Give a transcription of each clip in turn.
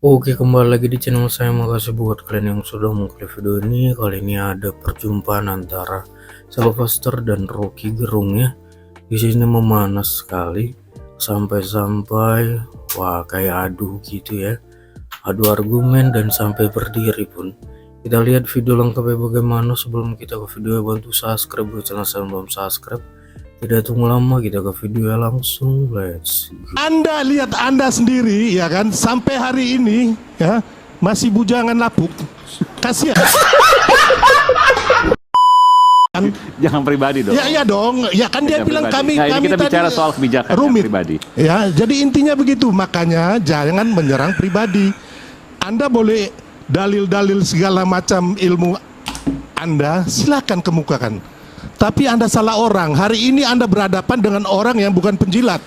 Oke, kembali lagi di channel saya. Makasih buat kalian yang sudah mengklik video ini. Kali ini ada perjumpaan antara Sylvester dan Rocky Gerung ya. Di sini memanas sekali sampai-sampai wah kayak adu gitu ya. Adu argumen dan sampai berdiri pun. Kita lihat video lengkapnya bagaimana. Sebelum kita ke video, bantu subscribe buat channel saya belum subscribe. Tidak tunggu lama, kita ke video langsung. Let's go. Anda lihat Anda sendiri ya kan, sampai hari ini ya masih bujangan lapuk. Kasihan. Jangan pribadi dong. Ya iya dong. Ya kan dia Jangan bilang pribadi. kami Nah, ini kami kita tadi bicara soal kebijakan rumit. pribadi. Ya, jadi intinya begitu. Makanya jangan menyerang pribadi. Anda boleh dalil-dalil segala macam ilmu Anda, silakan kemukakan. Tapi Anda salah orang. Hari ini Anda berhadapan dengan orang yang bukan penjilat.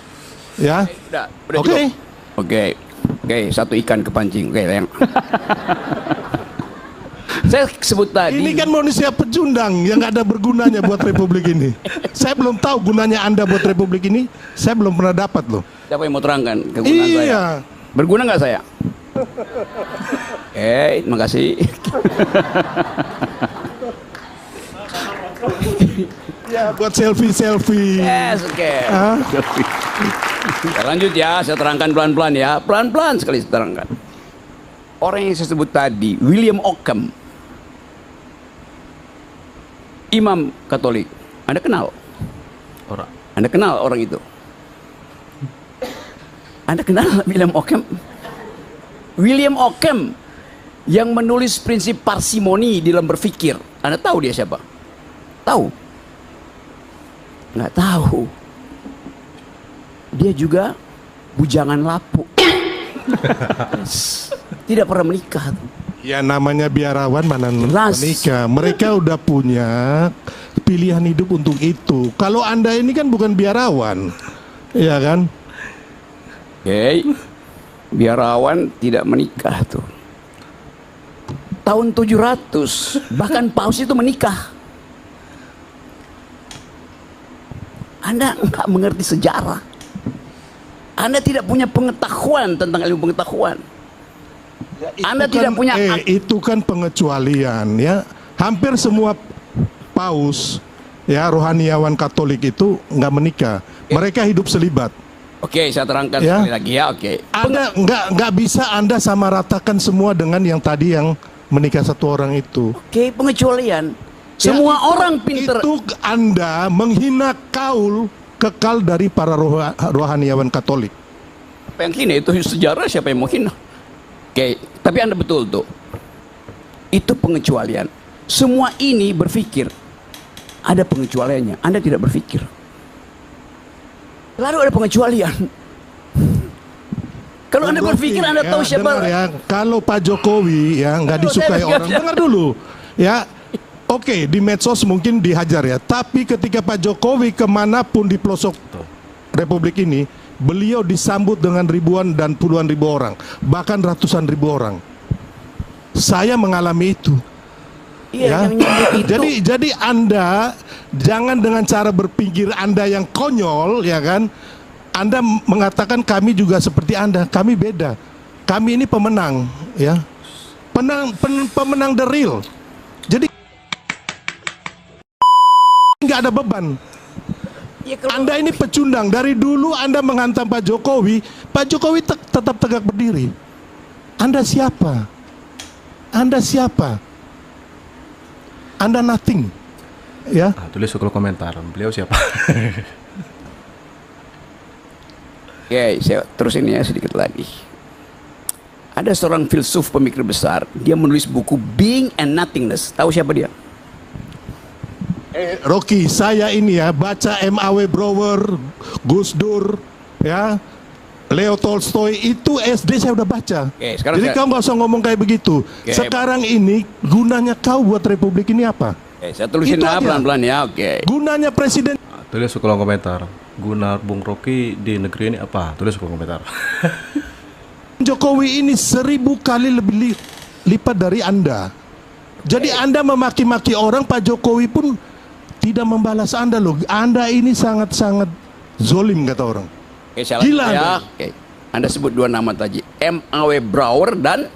Ya. Udah Oke. cukup. Oke, satu ikan kepancing. Oke, yang saya sebut tadi. Ini kan manusia pecundang yang nggak ada bergunanya buat republik ini. Saya belum tahu gunanya Anda buat republik ini. Saya belum pernah dapat loh. Siapa yang mau terangkan kegunaan saya? Iya. Berguna nggak saya? Terima kasih. Ya buat selfie. Yes, oke. Hah? Ya, lanjut ya, saya terangkan pelan-pelan ya. Pelan-pelan sekali saya terangkan. Orang yang saya sebut tadi, William Ockham, Imam Katolik. Anda kenal? Anda kenal orang itu? Anda kenal William Ockham? William Ockham yang menulis prinsip parsimoni dalam berpikir. Anda tahu dia siapa? Tahu? Nggak tahu. Dia juga bujangan lapuk. Tidak pernah menikah. Ya namanya biarawan mana Jelas. menikah. Mereka udah punya pilihan hidup untuk itu. Kalau Anda ini kan bukan biarawan. Ya kan? Oke. Biarawan tidak menikah tuh. Tahun 700 bahkan paus itu menikah. Anda nggak mengerti sejarah. Anda tidak punya pengetahuan tentang ilmu pengetahuan. Anda tidak punya itu kan pengecualian ya. Hampir semua paus ya rohaniawan Katolik itu nggak menikah. Mereka hidup selibat. Oke, saya terangkan Ya. sekali lagi ya. Oke. Anda nggak bisa Anda sama ratakan semua dengan yang tadi yang menikah satu orang itu. Oke, pengecualian. Semua orang pinter. Itu Anda menghina kaul kekal dari para rohaniawan Katolik. Apa yang hina itu sejarah, siapa yang mau hina? Oke, tapi Anda betul tuh. Itu pengecualian. Semua ini berpikir ada pengecualiannya. Anda tidak berpikir. Lalu ada pengecualian. Kalau Anda berpikir Anda Ya, tahu siapa. dengar ya, kalau Pak Jokowi ya nggak Aduh, disukai saya orang, dengar. dengar dulu ya. Oke, di medsos mungkin dihajar ya, tapi ketika Pak Jokowi kemanapun di pelosok Republik ini, beliau disambut dengan ribuan dan puluhan ribu orang, bahkan ratusan ribu orang. Saya mengalami itu. Iya, Ya. yang nyambut itu. Jadi Anda jangan dengan cara berpikir Anda yang konyol ya kan. Anda mengatakan kami juga seperti Anda, kami beda. Kami ini pemenang ya. Pemenang the real. Jadi nggak ada beban. Ya, kalau- Anda ini pecundang. Dari dulu Anda menghantam Pak Jokowi tetap tegak berdiri. Anda siapa? Anda siapa? Anda nothing. Ya. Tulis di kolom komentar, beliau siapa? Oke, saya terusin ya sedikit lagi. Ada seorang filsuf pemikir besar, dia menulis buku Being and Nothingness. Tahu siapa dia? Rocky, saya ini ya baca M.A.W. Brouwer, Gus Dur, ya, Leo Tolstoy, itu SD saya udah baca. Oke, sekarang Jadi saya- kau nggak usah ngomong kayak begitu. Oke. Sekarang ini gunanya kau buat Republik ini apa? Oke, saya tulisin Itu aja. pelan-pelan ya. Oke. Gunanya presiden Tulis di kolom komentar. Guna Bung Rocky di negeri ini apa? Tulis di kolom komentar. Jokowi ini 1000 kali lebih lipat dari Anda. Jadi Anda memaki-maki orang, Pak Jokowi pun tidak membalas Anda loh. Anda ini sangat-sangat zolim kata orang. Oke, saya Gila lanjut ya. Anda. Oke. Anda sebut dua nama tadi, M.A.W. Brouwer dan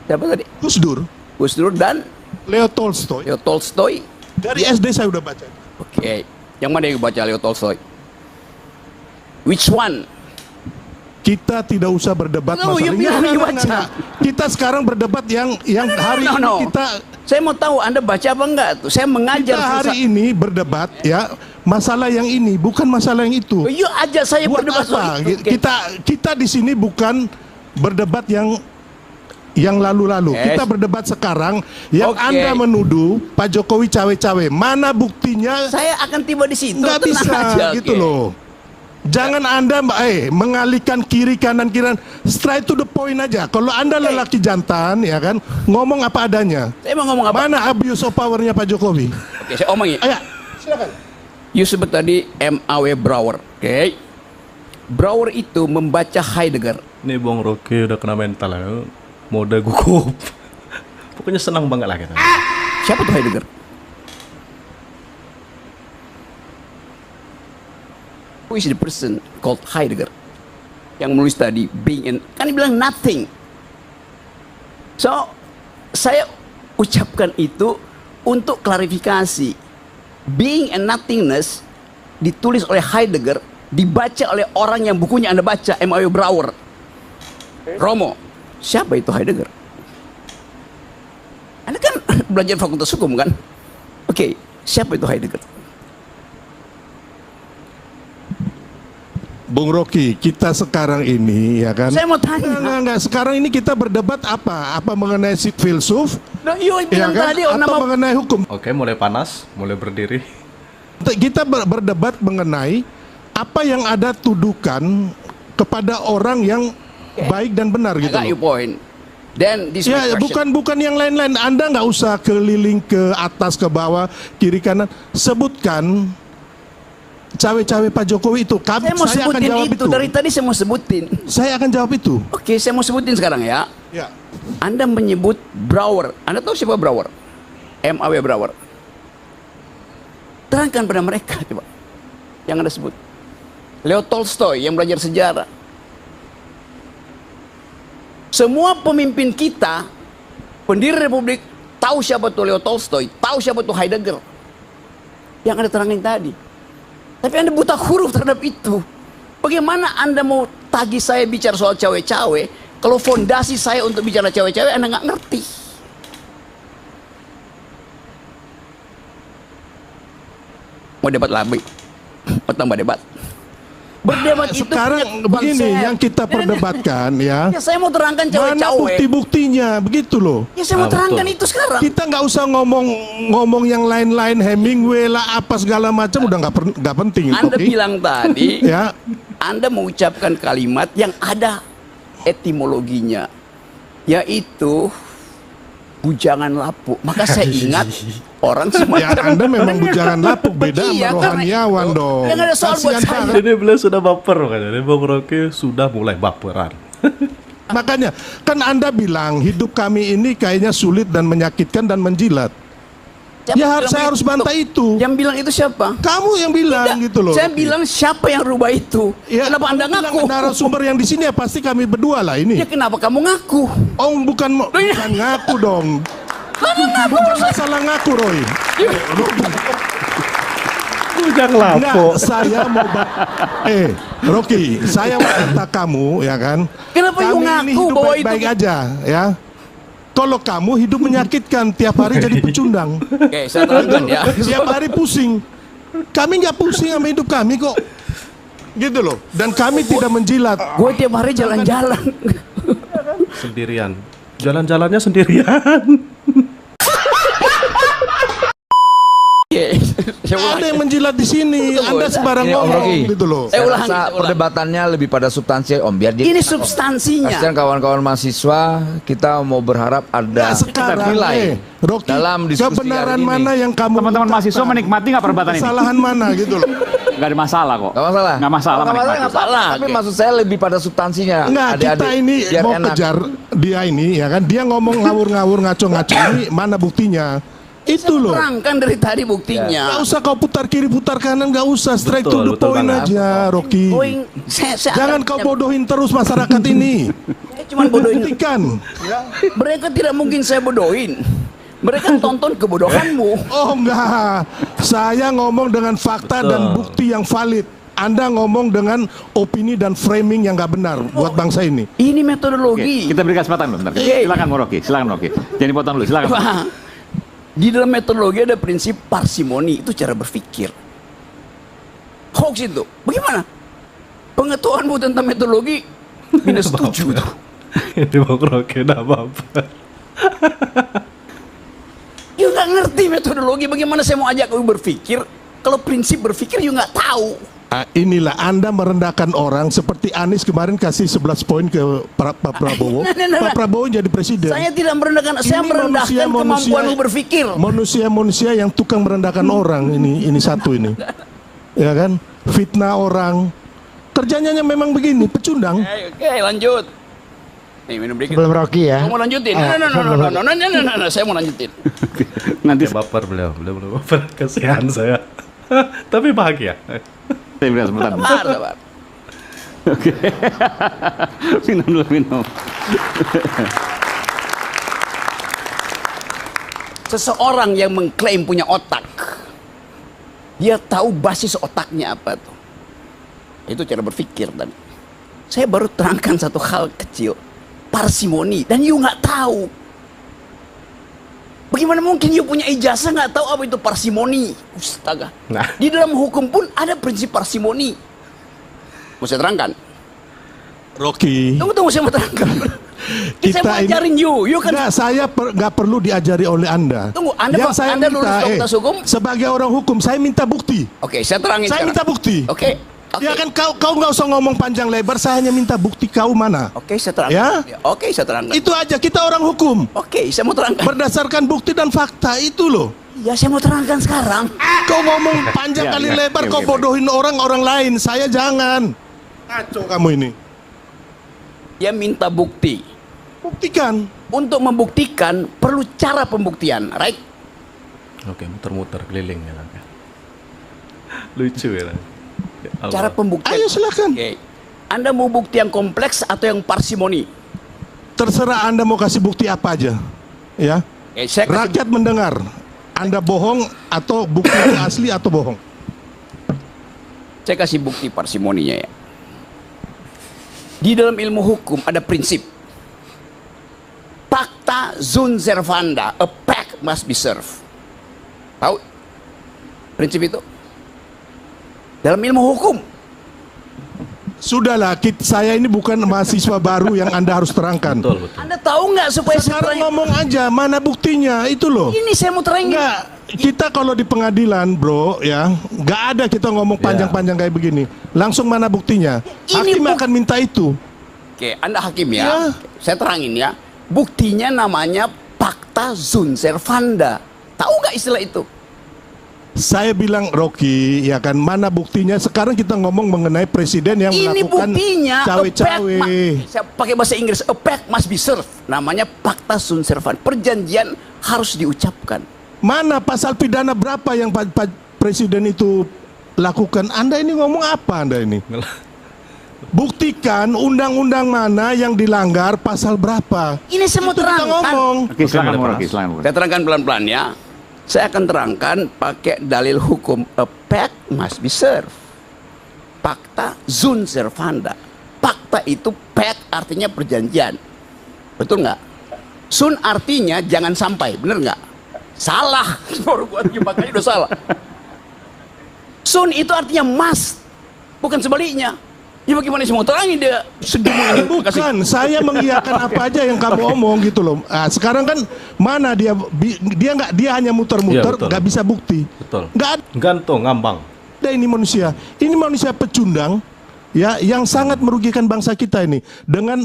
siapa tadi? Gus Dur, Gus Dur dan Leo Tolstoy. Leo Tolstoy. Dari SD saya udah baca. Oke, yang mana yang baca Leo Tolstoy? Which one? Kita tidak usah berdebat No, you masalah ini. bilang you Enggak, baca. enggak. Kita sekarang berdebat yang hari No, no. ini kita Saya mau tahu Anda baca apa enggak tuh? Saya mengajar hari ini berdebat ya masalah yang ini, bukan masalah yang itu. You ajar saya Buat berdebat soal apa? itu. Oke. Kita di sini bukan berdebat yang lalu-lalu. Yes. Kita berdebat sekarang yang Oke. Anda menuduh Pak Jokowi cawe-cawe. Mana buktinya? Saya akan tiba di situ. Nggak tenang bisa aja, gitu oke. loh. Jangan Anda mengalihkan kiri kanan straight to the point aja. Kalau Anda lelaki jantan ya kan, ngomong apa adanya. Saya mau ngomong apa? Mana abuse of powernya Pak Jokowi? Oke, saya omongin. Ayo, silakan. You sebut tadi M.A.W. Brouwer. Oke. Brouwer itu membaca Heidegger. Ini Bung Rocky udah kena mental ya. Mode gugup. Pokoknya senang banget lah kita. Siapa tuh Heidegger? Who is the person called Heidegger? Yang menulis tadi being and kan dia bilang nothing. So saya ucapkan itu untuk klarifikasi. Being and nothingness ditulis oleh Heidegger, dibaca oleh orang yang bukunya Anda baca, M.A.W. Brouwer. Romo, siapa itu Heidegger? Anda kan belajar fakultas hukum kan? Oke, siapa itu Heidegger? Bung Rocky, kita sekarang ini ya kan. Saya mau tanya. Enggak. Sekarang ini kita berdebat apa? Apa mengenai si filsuf? Nah, you Ya bilang kan? tadi Atau nama mengenai hukum? Oke, mulai panas, mulai berdiri. Kita berdebat mengenai apa yang ada tudukan kepada orang yang baik dan benar I gitu got your loh. point. Then this Ya, my question. bukan yang lain-lain. Anda nggak usah keliling ke atas ke bawah, kiri kanan. Sebutkan cawe-cawe Pak Jokowi itu. Saya mau Saya akan sebutin jawab itu. itu. Dari tadi saya mau sebutin. Saya akan jawab itu. Oke, saya mau sebutin sekarang ya. Ya. Anda menyebut Brouwer. Anda tahu siapa Brouwer? M.A.W. Brouwer. Terangkan pada mereka coba. Yang Anda sebut. Leo Tolstoy yang belajar sejarah. Semua pemimpin kita, pendiri Republik, tahu siapa tuh Leo Tolstoy, tahu siapa tuh Heidegger. Yang Anda terangin tadi. Tapi Anda buta huruf terhadap itu. Bagaimana Anda mau tagih saya bicara soal cawe-cawe, kalau fondasi saya untuk bicara cawe-cawe Anda nggak ngerti. Mau debat lagi? Mau tambah debat? Berdebat itu Sekarang punya begini konsep. yang kita perdebatkan ya. Ya saya mau terangkan Mana cawe-cawe. bukti-buktinya begitu loh. Ya saya mau terangkan itu sekarang. Kita nggak usah ngomong yang lain-lain, Hemingway lah apa segala macam udah nggak penting. Anda Oke? bilang tadi, Ya, Anda mengucapkan kalimat yang ada etimologinya, yaitu bujangan lapuk. Maka saya ingat orang ya semacam Anda memang bujangan lapuk beda Iya, sama karena rohaniawan itu dong. yang ada soal buat Kasihan saya. banget. Ini beliau sudah baper kan. Ini Bung Rocky sudah mulai baperan. Makanya kan Anda bilang hidup kami ini kayaknya sulit dan menyakitkan dan menjilat. Siapa Ya bilang saya harus begitu? bantah itu. Yang bilang itu siapa? Kamu yang bilang gitu loh. Saya bilang siapa yang rubah itu? Ya, Kenapa Anda kamu bilang ngaku? narasumber yang di sini ya pasti kami berdua lah ini. Ya kenapa kamu ngaku? Oh bukan ngaku dong. Bukan masalah ngaku Roy. Bujang Enggak, saya mau Rocky, saya mau kata kamu ya kan. Kenapa you kami ini ngaku hidup bahwa baik-baik itu- aja ya. Kalau kamu hidup menyakitkan tiap hari jadi pecundang. Oke, saya terangkan ya. Tiap hari pusing. Kami nggak pusing sama hidup kami kok. Gitu loh. Dan kami tidak menjilat. Gue tiap hari jalan-jalan. Sendirian. Jalan-jalannya sendirian. Oke, saya ulang. Ada yang menjilat di sini. Betul, Anda betul. sebarang Ini Om ngomong Rocky. gitu loh. Saya Saya ulangi, rasa saya ulangi. perdebatannya lebih pada substansi Om, biar dia Ini substansinya. kasihan kawan-kawan mahasiswa, kita mau berharap ada Nah, sekarang nilai Rocky, dalam diskusi kebenaran hari ini. mana yang kamu Teman-teman ucapkan? mahasiswa menikmati nggak perdebatan ini? Kesalahan mana gitu loh. Nggak ada masalah kok. Gak masalah. Nggak masalah Nggak menikmati. nggak masalah. Tapi Oke. maksud saya lebih pada substansinya. Enggak, kita Adik-adik, ini biar mau enak. kejar dia ini ya kan. Dia ngomong ngawur-ngawur ngaco-ngaco ini mana buktinya? Itu loh. Terangkan dari tadi buktinya. Gak usah kau putar kiri putar kanan, gak usah, straight to the Betul point banget. aja, Rocky. Boeing, Jangan kau bodohin terus masyarakat ini. Cuma bodohin. Buktikan. Mereka tidak mungkin saya bodohin. Mereka tonton kebodohanmu. Oh enggak, saya ngomong dengan fakta dan bukti yang valid. Anda ngomong dengan opini dan framing yang nggak benar buat bangsa ini. Ini Oke, metodologi. kita beri kesempatan bentar. Silakan Rocky, silakan Rocky. Jangan dipotong dulu, silakan. Wah, di dalam metodologi ada prinsip parsimoni, itu cara berpikir. Hoax itu, bagaimana? Pengetahuanmu tentang metodologi minus 7 tuh. Ini mau Rocky enggak apa-apa. You nggak ngerti metodologi, bagaimana saya mau ajak kamu berpikir kalau prinsip berpikir you nggak tahu. Inilah Anda merendahkan orang seperti Anies kemarin kasih 11 poin ke Pak Prabowo. Pak Prabowo jadi presiden. Saya tidak merendahkan, saya Ini merendahkan kemampuanmu berpikir. Manusia-manusia yang tukang merendahkan orang ini satu ini. Ya kan? Fitnah orang. Kerjanya memang begini, pecundang. Oke, lanjut. Nih, minum dikit. Sebelum Rocky ya. Kamu mau lanjutin? No, saya mau lanjutin. Nanti Ya baper beliau belum baper. Kasihan saya. Tapi bahagia. saya beri kesempatan. Sabar. Oke. Minum dulu, minum. Seseorang yang mengklaim punya otak, dia tahu basis otaknya apa tuh. Itu cara berpikir tadi. Saya baru terangkan satu hal kecil, parsimoni, dan you nggak tahu. Bagaimana mungkin you punya ijazah nggak tahu apa itu parsimoni? Astaga. Nah. Di dalam hukum pun ada prinsip parsimoni. Mau saya terangkan? Rocky. Tunggu, saya mau terangkan. Saya mau ajarin you kan. Enggak, saya nggak perlu diajari oleh Anda. Tunggu, Anda Yang saya Anda lulus minta, fakultas hukum? sebagai orang hukum, saya minta bukti. Oke, saya terangin Saya sekarang. minta bukti. Oke. Ya kan kau nggak usah ngomong panjang lebar, saya hanya minta bukti kau mana. Oke, saya terangkan. Ya? Oke, saya terangkan. Itu aja, kita orang hukum. Oke, saya mau terangkan. Berdasarkan bukti dan fakta itu loh. Ya, saya mau terangkan sekarang. Kau ngomong panjang kali lebar, kau bodohin orang lain. Saya jangan. Kacau kamu ini. Dia minta bukti. Buktikan. Untuk membuktikan perlu cara pembuktian, right? Oke, muter-muter keliling ya kan. Lucu ya. Lang. Ya Allah. Cara pembuktian. Ayo silakan. Oke. Anda mau bukti yang kompleks atau yang parsimoni? Terserah Anda mau kasih bukti apa aja. Ya. Oke, saya kasih, Rakyat mendengar. Anda bohong atau bukti itu asli atau bohong? saya kasih bukti parsimoninya ya. Di dalam ilmu hukum ada prinsip. Pacta sunt servanda, a pact must be served. Tahu prinsip itu? Dalam ilmu hukum. Sudahlah, saya ini bukan mahasiswa baru yang Anda harus terangkan. Betul, betul. Anda tahu nggak supaya saya Sekarang terangin? ngomong aja, mana buktinya, itu loh. Ini saya mau terangin. Enggak, kita kalau di pengadilan bro ya, nggak ada kita ngomong panjang-panjang kayak begini. Langsung mana buktinya? Ini Hakim akan minta itu. Oke, Anda hakim ya. Ya. Saya terangin ya. Buktinya namanya Pacta sunt servanda. Tahu nggak istilah itu? Saya bilang Rocky, ya kan, mana buktinya? Sekarang kita ngomong mengenai presiden yang Ini melakukan buktinya. cawe-cawe. Saya pakai bahasa Inggris. A pact must be served. Namanya Pacta sunt servanda. Perjanjian harus diucapkan. Mana pasal pidana berapa yang presiden itu lakukan? Anda ini ngomong apa Anda ini? Buktikan undang-undang mana yang dilanggar, pasal berapa? Ini saya mau Itu kita terangkan. ngomong. Oke, silakan Rocky, silakan. Saya terangkan pelan-pelan ya. Saya akan terangkan pakai dalil hukum. A pact must be served. Pacta sunt servanda. Pacta itu pact artinya perjanjian. Betul nggak? Sun artinya jangan sampai. Bener nggak? Salah. Baru buat makanya udah salah. Sun itu artinya must. Bukan sebaliknya. Ya bagaimana sih mau terangin dia sedih ini? Bukan, saya mengiyakan apa aja yang kamu omong gitu loh. Sekarang kan mana dia hanya muter-muter, Iya, betul. nggak bisa bukti. Betul. Nggak Gantung, ngambang. ada ini manusia. Ini manusia pecundang, ya, yang sangat merugikan bangsa kita ini dengan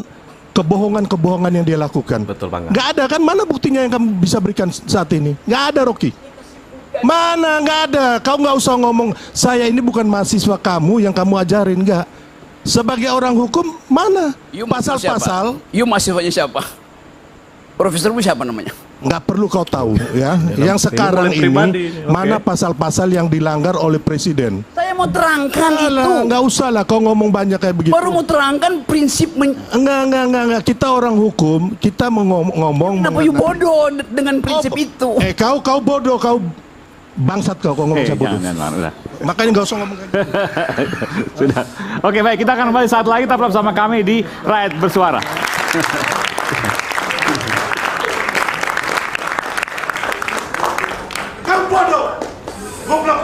kebohongan-kebohongan yang dia lakukan. Betul banget. Nggak ada kan? Mana buktinya yang kamu bisa berikan saat ini? Nggak ada, Rocky. Mana? Nggak ada. Kau nggak usah ngomong. Saya ini bukan mahasiswa kamu yang kamu ajarin, nggak. Sebagai orang hukum, mana You mahasiswa pasal-pasal? siapa? You mahasiswanya siapa? Profesormu siapa namanya? nggak perlu kau tahu ya. Yang sekarang mulai ini pribadi. Oke. mana pasal-pasal yang dilanggar oleh presiden? Saya mau terangkan itu. Alah, nggak usah lah kau ngomong banyak kayak begitu. Baru mau terangkan prinsip Enggak. Kita orang hukum, kita mau ngomong. kenapa you bodoh dengan prinsip itu. Kau bodoh, kau bangsat kau ngomong saya bodoh. Jangan, udah. Makanya nggak usah ngomong kayak gitu. Sudah. Oke, baik, kita akan kembali saat lagi tetap bersama kami di Rakyat Bersuara. Kau bodoh, goblok.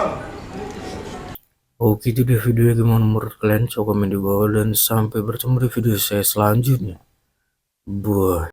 Oke, itu dia videonya, gimana menurut kalian? Coba komen di bawah dan sampai bertemu di video saya selanjutnya. Bye.